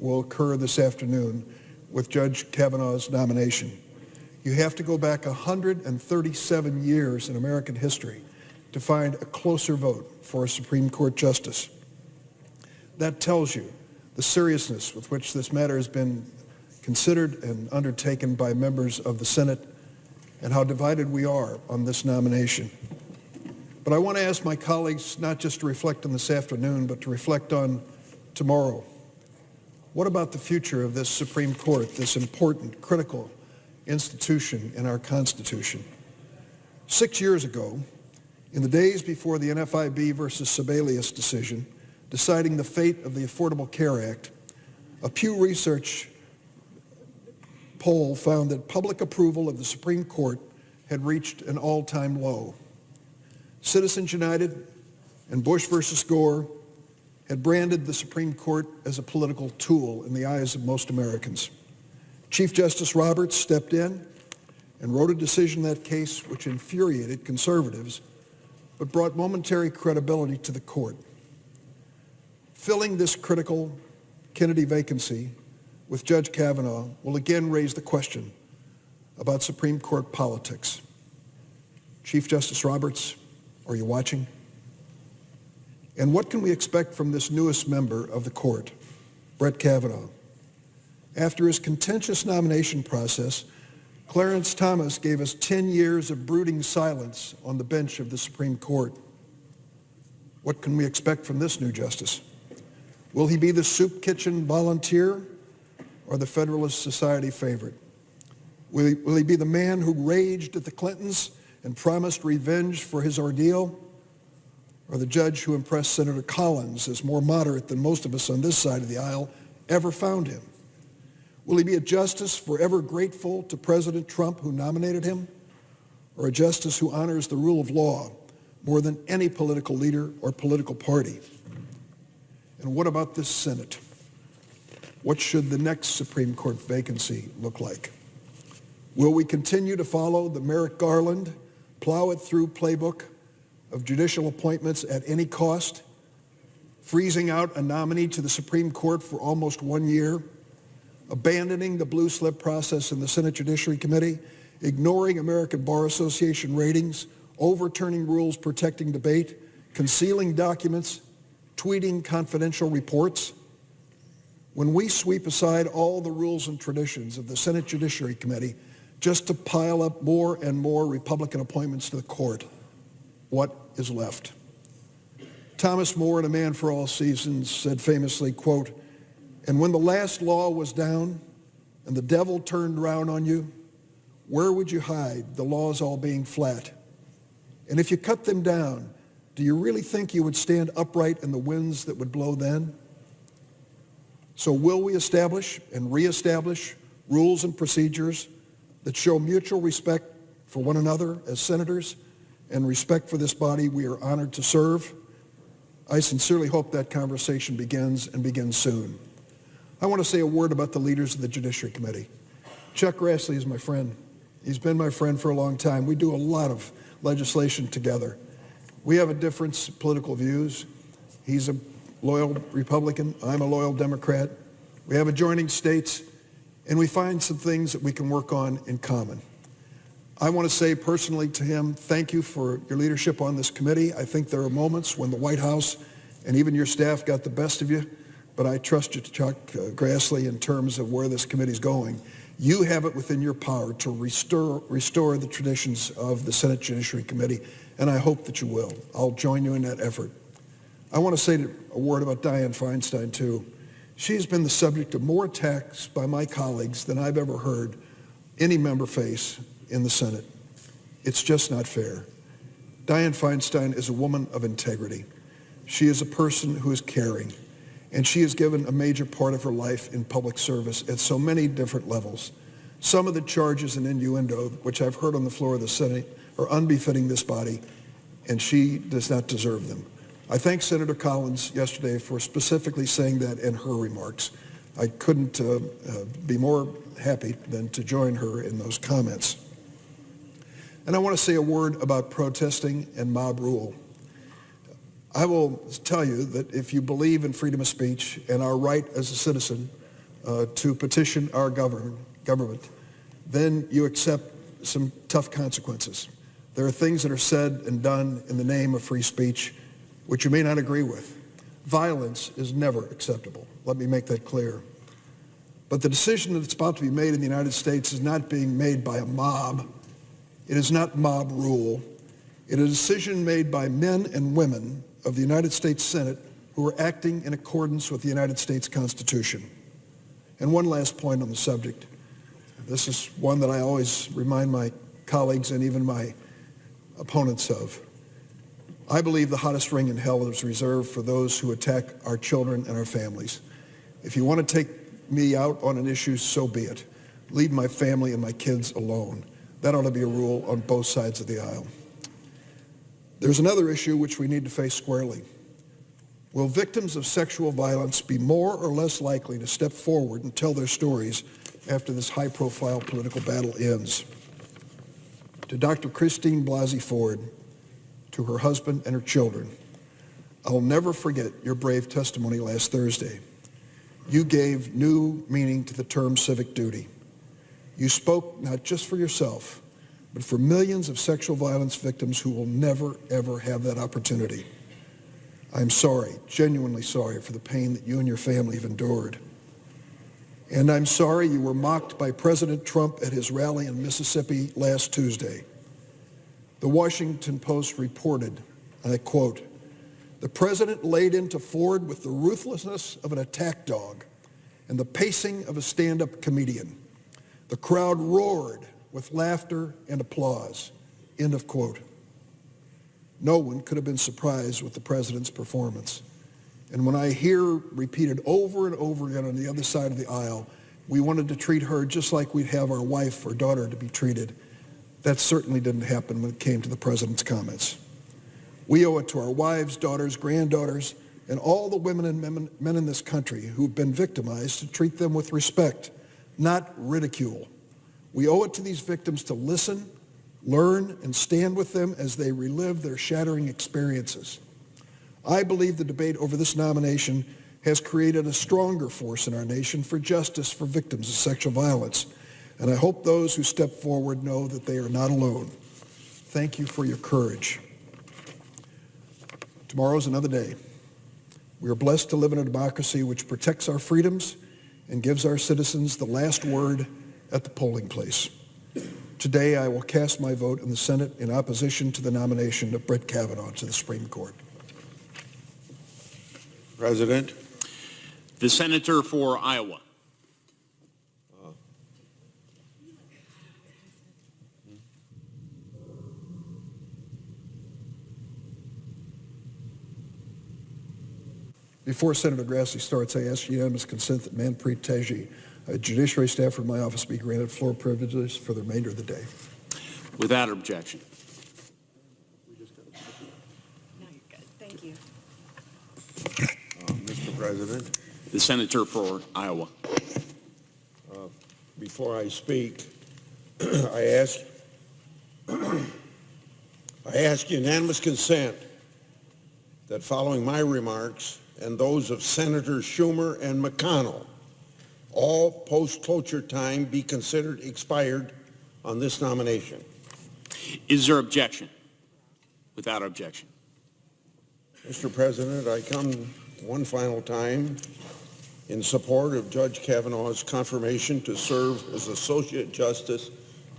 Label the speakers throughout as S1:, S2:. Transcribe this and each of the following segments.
S1: will occur this afternoon with Judge Kavanaugh's nomination. You have to go back 137 years in American history to find a closer vote for a Supreme Court justice. That tells you the seriousness with which this matter has been considered and undertaken by members of the Senate and how divided we are on this nomination. But I want to ask my colleagues not just to reflect on this afternoon, but to reflect on tomorrow. What about the future of this Supreme Court, this important, critical institution in our Constitution? 6 years ago, in the days before the NFIB versus Sebelius decision, deciding the fate of the Affordable Care Act, a Pew Research poll found that public approval of the Supreme Court had reached an all-time low. Citizens United and Bush versus Gore had branded the Supreme Court as a political tool in the eyes of most Americans. Chief Justice Roberts stepped in and wrote a decision in that case which infuriated conservatives, but brought momentary credibility to the court. Filling this critical Kennedy vacancy with Judge Kavanaugh will again raise the question about Supreme Court politics. Chief Justice Roberts, are you watching? And what can we expect from this newest member of the court, Brett Kavanaugh? After his contentious nomination process, Clarence Thomas gave us 10 years of brooding silence on the bench of the Supreme Court. What can we expect from this new justice? Will he be the soup kitchen volunteer or the Federalist Society favorite? Will he be the man who raged at the Clintons and promised revenge for his ordeal, or the judge who impressed Senator Collins as more moderate than most of us on this side of the aisle ever found him? Will he be a justice forever grateful to President Trump who nominated him, or a justice who honors the rule of law more than any political leader or political party? And what about this Senate? What should the next Supreme Court vacancy look like? Will we continue to follow the Merrick Garland, plow it through playbook of judicial appointments at any cost, freezing out a nominee to the Supreme Court for almost 1 year, abandoning the blue slip process in the Senate Judiciary Committee, ignoring American Bar Association ratings, overturning rules protecting debate, concealing documents, tweeting confidential reports? When we sweep aside all the rules and traditions of the Senate Judiciary Committee just to pile up more and more Republican appointments to the court, what is left? Thomas More, in A Man for All Seasons, said famously, quote, "And when the last law was down and the devil turned round on you, where would you hide, the laws all being flat? And if you cut them down, do you really think you would stand upright in the winds that would blow then?" So will we establish and reestablish rules and procedures that show mutual respect for one another as senators and respect for this body we are honored to serve? I sincerely hope that conversation begins and begins soon. I want to say a word about the leaders of the Judiciary Committee. Chuck Grassley is my friend. He's been my friend for a long time. We do a lot of legislation together. We have a difference in political views. He's a loyal Republican. I'm a loyal Democrat. We have adjoining states, and we find some things that we can work on in common. I want to say personally to him, thank you for your leadership on this committee. I think there are moments when the White House and even your staff got the best of you, but I trust you, Chuck Grassley, in terms of where this committee is going. You have it within your power to restore the traditions of the Senate Judiciary Committee, and I hope that you will. I'll join you in that effort. I want to say a word about Dianne Feinstein, too. She's been the subject of more attacks by my colleagues than I've ever heard any member face in the Senate. It's just not fair. Dianne Feinstein is a woman of integrity. She is a person who is caring, and she has given a major part of her life in public service at so many different levels. Some of the charges and innuendo, which I've heard on the floor of the Senate, are unbefitting this body, and she does not deserve them. I thank Senator Collins yesterday for specifically saying that in her remarks. I couldn't be more happy than to join her in those comments. And I want to say a word about protesting and mob rule. I will tell you that if you believe in freedom of speech and our right as a citizen to petition our government, then you accept some tough consequences. There are things that are said and done in the name of free speech which you may not agree with. Violence is never acceptable. Let me make that clear. But the decision that's about to be made in the United States is not being made by a mob. It is not mob rule. It is a decision made by men and women of the United States Senate who are acting in accordance with the United States Constitution. And one last point on the subject. This is one that I always remind my colleagues and even my opponents of. I believe the hottest ring in hell is reserved for those who attack our children and our families. If you want to take me out on an issue, so be it. Leave my family and my kids alone. That ought to be a rule on both sides of the aisle. There's another issue which we need to face squarely. Will victims of sexual violence be more or less likely to step forward and tell their stories after this high-profile political battle ends? To Dr. Christine Blasey Ford, to her husband and her children, I'll never forget your brave testimony last Thursday. You gave new meaning to the term civic duty. You spoke not just for yourself, but for millions of sexual violence victims who will never, ever have that opportunity. I'm sorry, genuinely sorry for the pain that you and your family have endured. And I'm sorry you were mocked by President Trump at his rally in Mississippi last Tuesday. The Washington Post reported, and I quote, "The president laid into Ford with the ruthlessness of an attack dog and the pacing of a stand-up comedian. The crowd roared with laughter and applause," end of quote. No one could have been surprised with the president's performance. And when I hear repeated over and over again on the other side of the aisle, we wanted to treat her just like we'd have our wife or daughter to be treated, that certainly didn't happen when it came to the president's comments. We owe it to our wives, daughters, granddaughters, and all the women and men in this country who've been victimized to treat them with respect, not ridicule. We owe it to these victims to listen, learn, and stand with them as they relive their shattering experiences. I believe the debate over this nomination has created a stronger force in our nation for justice for victims of sexual violence, and I hope those who step forward know that they are not alone. Thank you for your courage. Tomorrow's another day. We are blessed to live in a democracy which protects our freedoms and gives our citizens the last word at the polling place. Today, I will cast my vote in the Senate in opposition to the nomination of Brett Kavanaugh to the Supreme Court.
S2: President.
S3: The senator for Iowa.
S1: Before Senator Grassley starts, I ask unanimous consent that Manpreet Taji, a judiciary staffer in my office, be granted floor privileges for the remainder of the day.
S3: Without objection.
S4: No, you're good. Thank you.
S2: Mr. President.
S3: The senator for Iowa.
S2: Before I speak, I ask unanimous consent that following my remarks and those of Senators Schumer and McConnell, all post-cloture time be considered expired on this nomination.
S3: Is there objection? Without objection.
S2: Mr. President, I come one final time in support of Judge Kavanaugh's confirmation to serve as Associate Justice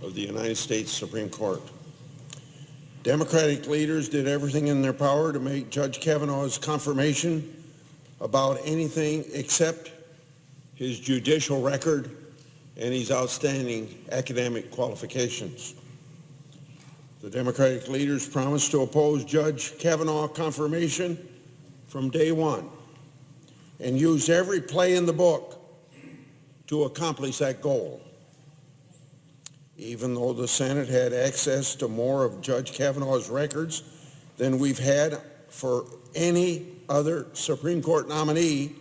S2: of the United States Supreme Court. Democratic leaders did everything in their power to make Judge Kavanaugh's confirmation about anything except his judicial record and his outstanding academic qualifications. The Democratic leaders promised to oppose Judge Kavanaugh confirmation from day one and used every play in the book to accomplish that goal. Even though the Senate had access to more of Judge Kavanaugh's records than we've had for any other Supreme Court nominee,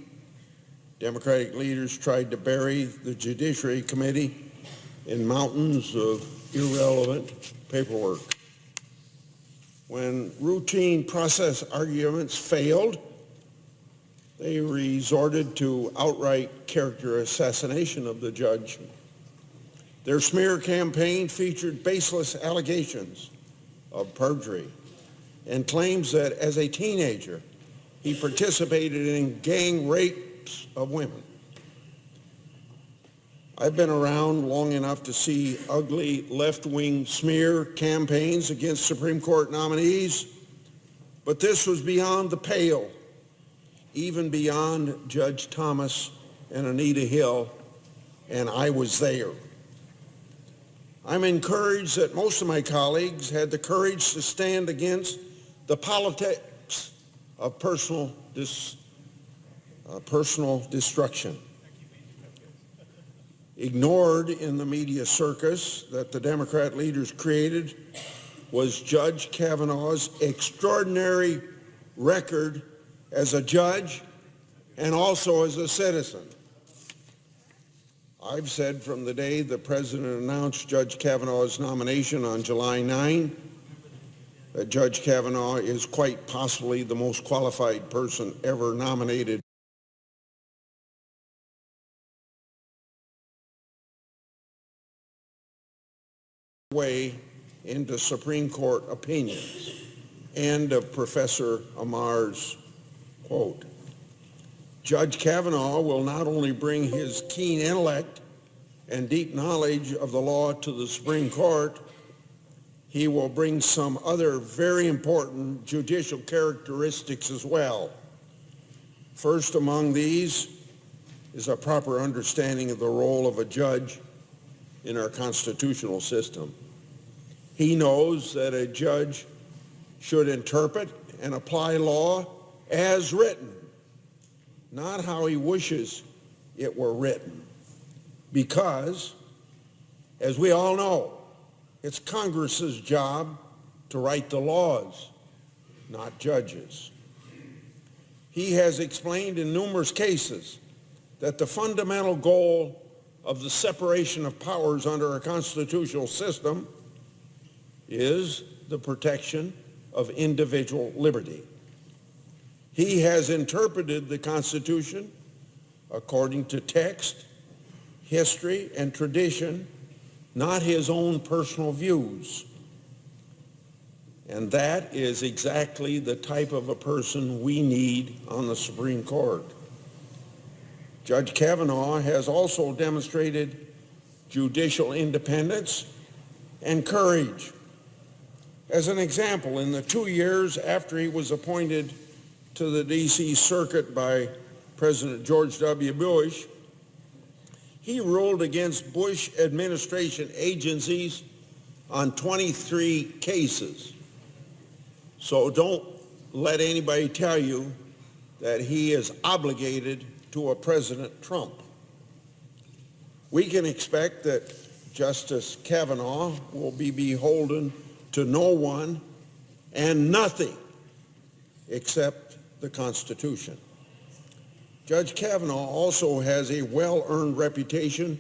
S2: Democratic leaders tried to bury the Judiciary Committee in mountains of irrelevant paperwork. When routine process arguments failed, They resorted to outright character assassination of the judge. Their smear campaign featured baseless allegations of perjury and claims that as a teenager, he participated in gang rapes of women. I've been around long enough to see ugly left-wing smear campaigns against Supreme Court nominees, but this was beyond the pale, even beyond Judge Thomas and Anita Hill, and I was there. I'm encouraged that most of my colleagues had the courage to stand against the politics of personal destruction. Ignored in the media circus that the Democrat leaders created was Judge Kavanaugh's extraordinary record as a judge and also as a citizen. I've said from the day the President announced Judge Kavanaugh's nomination on July 9 that Judge Kavanaugh is quite possibly the most qualified person ever nominated way into Supreme Court opinions. End of Professor Amar's quote. Judge Kavanaugh will not only bring his keen intellect and deep knowledge of the law to the Supreme Court, he will bring some other very important judicial characteristics as well. First among these is a proper understanding of the role of a judge in our constitutional system. He knows that a judge should interpret and apply law as written, not how he wishes it were written. Because, as we all know, it's Congress's job to write the laws, not judges. He has explained in numerous cases that the fundamental goal of the separation of powers under our constitutional system is the protection of individual liberty. He has interpreted the Constitution according to text, history, and tradition, not his own personal views. And that is exactly the type of a person we need on the Supreme Court. Judge Kavanaugh has also demonstrated judicial independence and courage. As an example, in the 2 years after he was appointed to the D.C. Circuit by President George W. Bush, he ruled against Bush administration agencies on 23 cases. So don't let anybody tell you that he is obligated to a President Trump. We can expect that Justice Kavanaugh will be beholden to no one and nothing except the Constitution. Judge Kavanaugh also has a well-earned reputation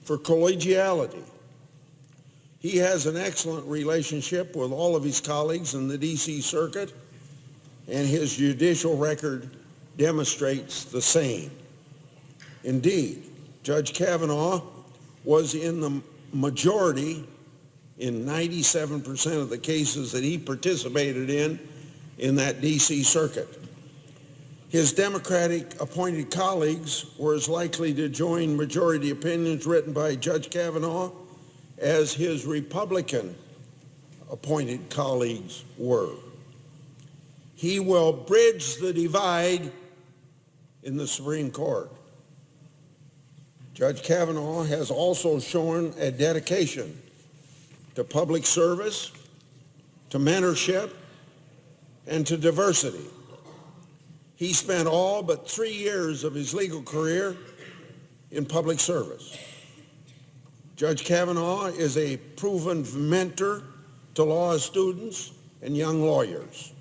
S2: for collegiality. He has an excellent relationship with all of his colleagues in the D.C. Circuit, and his judicial record demonstrates the same. Indeed, Judge Kavanaugh was in the majority in 97% of the cases that he participated in that D.C. Circuit. His Democratic appointed colleagues were as likely to join majority opinions written by Judge Kavanaugh as his Republican appointed colleagues were. He will bridge the divide in the Supreme Court. Judge Kavanaugh has also shown a dedication to public service, to mentorship, and to diversity. He spent all but 3 years of his legal career in public service. Judge Kavanaugh is a proven mentor to law students and young lawyers.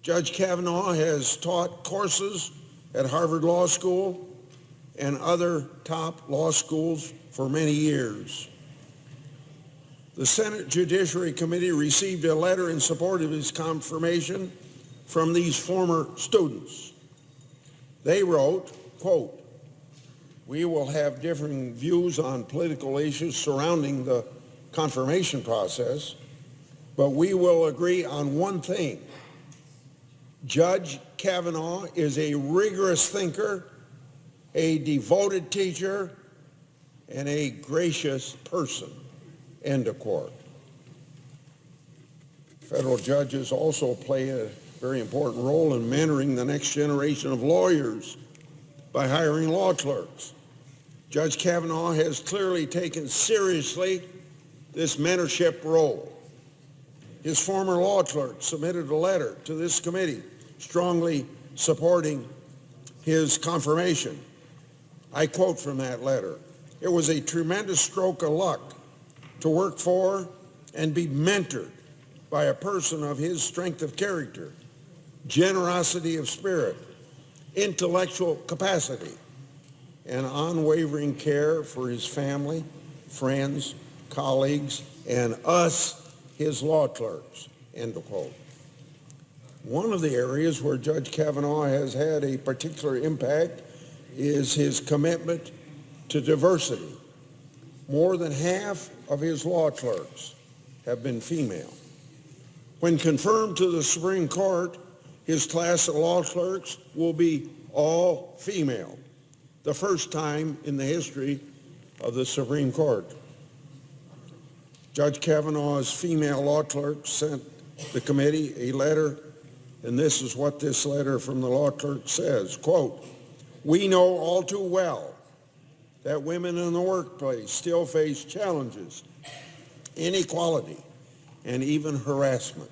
S2: Judge Kavanaugh has taught courses at Harvard Law School and other top law schools for many years. The Senate Judiciary Committee received a letter in support of his confirmation from these former students. They wrote, quote, "We will have differing views on political issues surrounding the confirmation process, but we will agree on one thing. Judge Kavanaugh is a rigorous thinker, a devoted teacher, and a gracious person," end of quote. Federal judges also play a very important role in mentoring the next generation of lawyers by hiring law clerks. Judge Kavanaugh has clearly taken seriously this mentorship role. His former law clerk submitted a letter to this committee strongly supporting his confirmation. I quote from that letter, "It was a tremendous stroke of luck to work for and be mentored by a person of his strength of character, generosity of spirit, intellectual capacity, and unwavering care for his family, friends, colleagues, and us, his law clerks," end of quote. One of the areas where Judge Kavanaugh has had a particular impact is his commitment to diversity. More than half of his law clerks have been female. When confirmed to the Supreme Court, his class of law clerks will be all female, the first time in the history of the Supreme Court. Judge Kavanaugh's female law clerk sent the committee a letter, and this is what this letter from the law clerk says, quote, "We know all too well that women in the workplace still face challenges, inequality, and even harassment.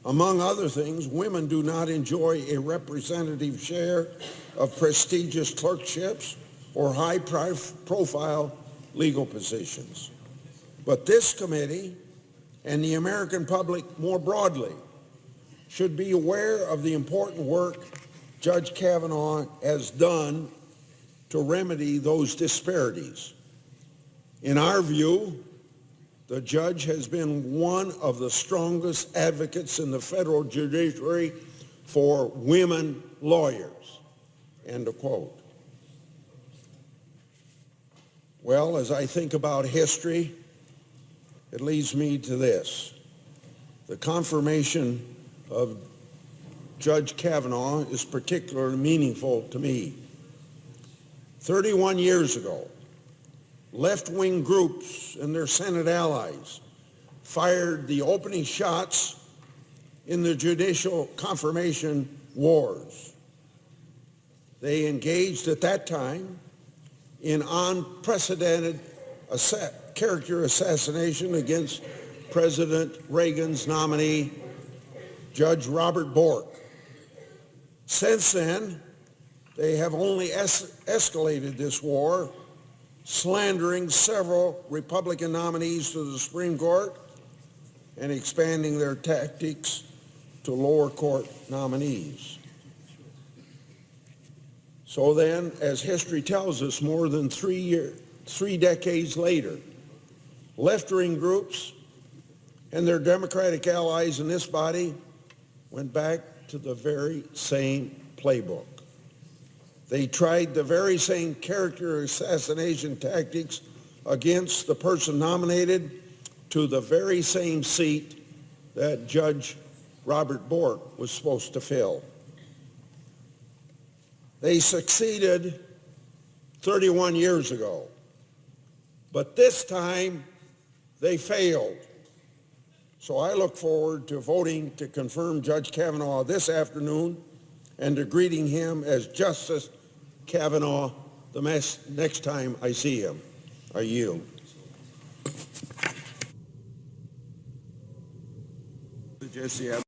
S2: Among other things, women do not enjoy a representative share of prestigious clerkships or high-profile legal positions. But this committee and the American public more broadly should be aware of the important work Judge Kavanaugh has done to remedy those disparities. In our view, the judge has been one of the strongest advocates in the federal judiciary for women lawyers," end of quote. Well, as I think about history, it leads me to this. The confirmation of Judge Kavanaugh is particularly meaningful to me. 31 years ago, left-wing groups and their Senate allies fired the opening shots in the judicial confirmation wars. They engaged at that time in unprecedented character assassination against President Reagan's nominee, Judge Robert Bork. Since then, they have only escalated this war, slandering several Republican nominees to the Supreme Court and expanding their tactics to lower court nominees. So then, as history tells us, more than 3 decades later, left-wing groups and their Democratic allies in this body went back to the very same playbook. They tried the very same character assassination tactics against the person nominated to the very same seat that Judge Robert Bork was supposed to fill. They succeeded 31 years ago, but this time they failed. So I look forward to voting to confirm Judge Kavanaugh this afternoon and to greeting him as Justice Kavanaugh the next time I see him. I yield.
S5: Jesse,